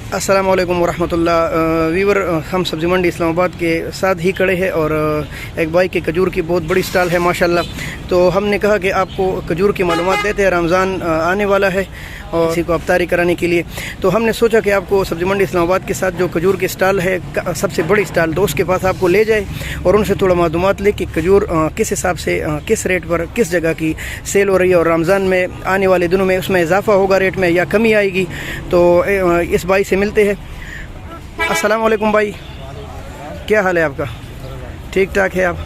अस्सलाम वालेकुम वरहमतुल्लाह। वीवर हम सब्ज़ी मंडी इस्लामाबाद के साथ ही खड़े हैं और एक भाई के खजूर की बहुत बड़ी स्टॉल है माशाल्लाह। तो हमने कहा कि आपको खजूर की मालूमात देते हैं, रमज़ान आने वाला है और इसी को अफ्तारी कराने के लिए। तो हमने सोचा कि आपको सब्ज़ी मंडी इस्लामाबाद के साथ जो खजूर की स्टॉल है, सबसे बड़ी स्टॉल, तो उसके पास आपको ले जाए और उनसे थोड़ा मालूमात ले कि खजूर किस हिसाब से किस रेट पर किस जगह की सेल हो रही है और रमज़ान में आने वाले दिनों में उसमें इजाफ़ा होगा रेट में या कमी आएगी। तो इस भाई से मिलते हैं। अस्सलाम वालेकुम भाई, क्या हाल है आपका? ठीक ठाक है आप?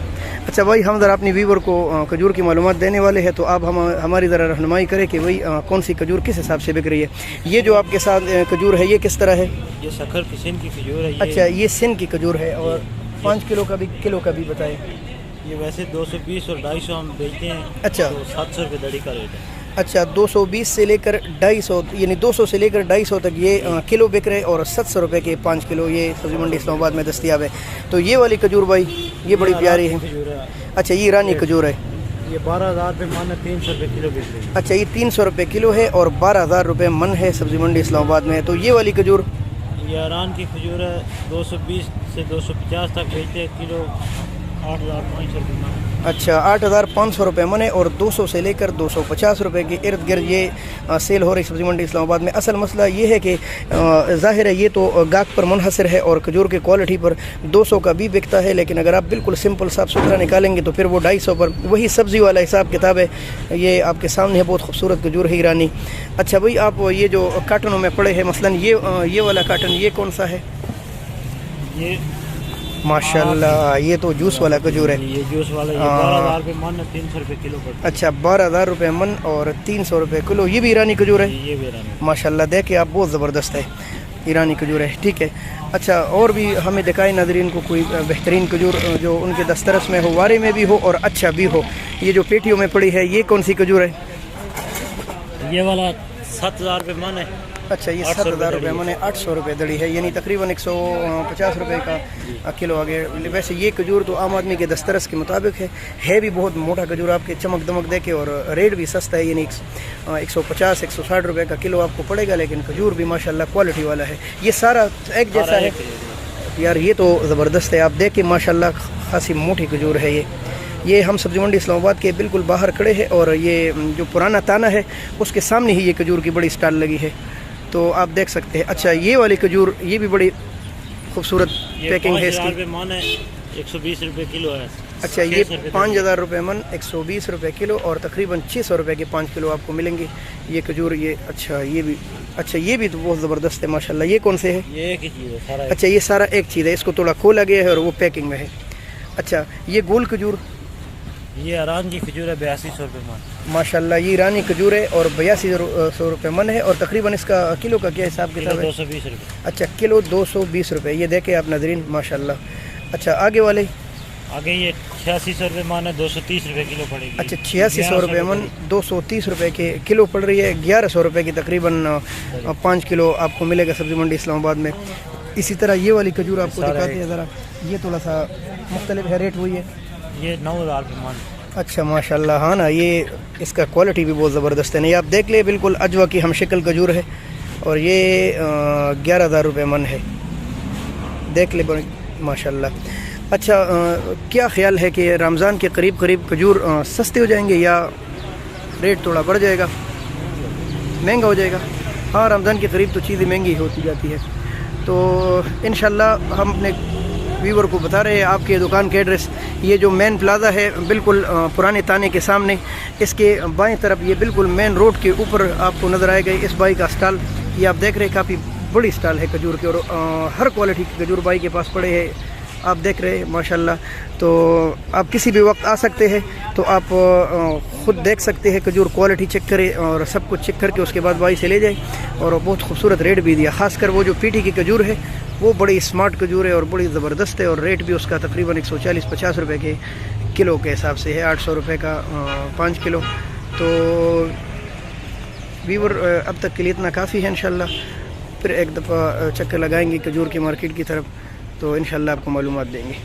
अच्छा भाई, हम ज़रा अपनी व्यूवर को खजूर की मालूमात देने वाले हैं, तो आप हमारी ज़रा रहनुमाई करें कि भाई कौन सी खजूर किस हिसाब से बिक रही है। ये जो आपके साथ खजूर है ये किस तरह है? ये सखर की सिंध की खजूर है। अच्छा, ये सिंध की खजूर है। और 5 किलो का भी बताएं। ये वैसे 220 और 250 हम बेचते हैं। अच्छा, तो 700 रुपये दड़ी का रेट है। अच्छा, 220 से लेकर 250, यानी 200 से लेकर 250 तक ये किलो बिक रहे और 700 रुपये के 5 किलो ये सब्ज़ी मंडी इस्लामाबाद में दस्तियाब है। तो ये वाली खजूर भाई ये बड़ी प्यारी है। अच्छा, ये ईरानी खजूर है। ये 12,000 रुपये मन है, 300 रुपये किलो बिक रही है। अच्छा, ये 300 रुपये किलो है और 12,000 रुपये मन है सब्ज़ी मंडी इस्लामाबाद में। तो ये वाली खजूर ये ईरान की खजूर है, 220 से 250 तक बेचते हैं किलो, 8,500 रुपये मन। अच्छा, 8,500 रुपये मन है और 200 से लेकर 250 रुपये के इर्द गिर्द ये सेल हो रही सब्ज़ी मंडी इस्लामाबाद में। असल मसला ये है कि ज़ाहिर है ये तो गाहक पर मुनहसर है और खजूर के क्वालिटी पर 200 का भी बिकता है, लेकिन अगर आप बिल्कुल सिंपल साफ़ सुथरा निकालेंगे तो फिर वो 250 पर वही सब्ज़ी वाला हिसाब किताब है। ये आपके सामने है, बहुत खूबसूरत खजूर है ईरानी। अच्छा भाई, आप ये जो कार्टनों में पड़े हैं, मसलन ये वाला कार्टन ये कौन सा है? ये माशाल्लाह, ये तो जूस वाला खजूर है। ये जूस वाला 12,000 रुपये मन है, 300 रुपये किलो पड़ता है। अच्छा, 12,000 रुपये मन और 300 रुपये किलो। ये भी ईरानी खजूर है? ये भी ईरानी माशाल्लाह, देखे आप बहुत ज़बरदस्त है, ईरानी खजूर है। ठीक है। अच्छा, और भी हमें दिखाए नाज़रीन को कोई बेहतरीन खजूर जो उनके दस्तरस में हो, वारे में भी हो और अच्छा भी हो। ये जो पेटियों में पड़ी है ये कौन सी खजूर है? ये वाला 7,000 रुपये मन है। अच्छा, ये 7,000 रुपये मन है, 800 रुपये दड़ी है, यानी तकरीबन 150 रुपये का किलो आगे। वैसे ये खजूर तो आम आदमी के दस्तरस के मुताबिक है भी बहुत मोटा खजूर, आपके चमक दमक देके, और रेट भी सस्ता है, यानी 150-160 रुपये का किलो आपको पड़ेगा। लेकिन खजूर भी माशाल्लाह क्वालिटी वाला है। ये सारा एक जैसा है यार, ये तो ज़बरदस्त है। आप देखें माशाल्लाह खासी मोटी खजूर है। ये हम सब्ज़ी मंडी इस्लामाबाद के बिल्कुल बाहर खड़े हैं और ये जो पुराना ताना है उसके सामने ही ये खजूर की बड़ी स्टॉल लगी है, तो आप देख सकते हैं। अच्छा, ये वाली खजूर ये भी बड़ी खूबसूरत पैकिंग है इसकी। 120 रुपये किलो है। अच्छा, ये 5,000 रुपये मन, 120 रुपये किलो और तकरीबन 600 रुपये के 5 किलो आपको मिलेंगे ये खजूर। ये अच्छा, ये भी तो बहुत ज़बरदस्त है माशाल्लाह। ये कौन से है? ये एक ही चीज़ है सारा। अच्छा, ये सारा एक चीज़ है, इसको थोड़ा खोला गया है और वो पैकिंग में है। अच्छा, ये गोल खजूर ये ईरान की खजूर है, 8200 रुपये मन। माशाल्लाह, ये ईरानी खजूर है और 8200 रुपये मन है और तकरीबन इसका किलो का क्या हिसाब किताब है? 220 रुपये। अच्छा, किलो 220 रुपये। ये देखें आप नाज़रीन माशाल्लाह। अच्छा, आगे वाले आगे ये 8600 रुपये मन है, 230 रुपये किलो पड़ेगी। अच्छा, 8600 रुपये मन, 230 रुपये के किलो पड़ रही है। 1100 रुपये की तकरीबन 5 किलो आपको मिलेगा सब्ज़ी मंडी इस्लामाबाद में। इसी तरह ये वाली खजूर आपको दिखाते हैं ज़रा, ये थोड़ा सा मुख्तलिफ है, रेट वही है। ये 9,000 रुपये मन। अच्छा माशाल्लाह, हाँ ना, ये इसका क्वालिटी भी बहुत ज़बरदस्त है। नहीं, आप देख ले, बिल्कुल अजवा की हम शक्ल खजूर है और ये 11,000 रुपये मन है, देख ले माशाल्लाह। अच्छा, क्या ख्याल है कि रमज़ान के करीब खजूर सस्ते हो जाएंगे या रेट थोड़ा बढ़ जाएगा, महंगा हो जाएगा? हाँ, रमज़ान के करीब तो चीज़ें महंगी होती जाती है। तो इंशाल्लाह हम अपने व्यूवर को बता रहे हैं आपके दुकान के एड्रेस। ये जो मेन प्लाजा है बिल्कुल पुराने ताने के सामने, इसके बाएं तरफ ये बिल्कुल मेन रोड के ऊपर आपको नज़र आएगा इस बाई का स्टॉल। ये आप देख रहे हैं, काफ़ी बड़ी स्टॉल है खजूर की और हर क्वालिटी की खजूर बाई के पास पड़े हैं, आप देख रहे हैं माशाल्लाह। तो आप किसी भी वक्त आ सकते हैं, तो आप ख़ुद देख सकते हैं खजूर, क्वालिटी चेक करें और सब कुछ चेक करके उसके बाद बाई से ले जाए। और बहुत खूबसूरत रेट भी दिया, ख़ासकर वो जो पीटी की खजूर है वो बड़ी स्मार्ट खजूर है और बड़ी ज़बरदस्त है और रेट भी उसका तकरीबन 140-50 रुपये के किलो के हिसाब से है, 800 रुपये का 5 किलो। तो व्यूवर अब तक के लिए इतना काफ़ी है। इंशाल्लाह फिर एक दफ़ा चक्कर लगाएंगे खजूर की मार्केट की तरफ, तो इंशाल्लाह आपको मालूमात देंगे।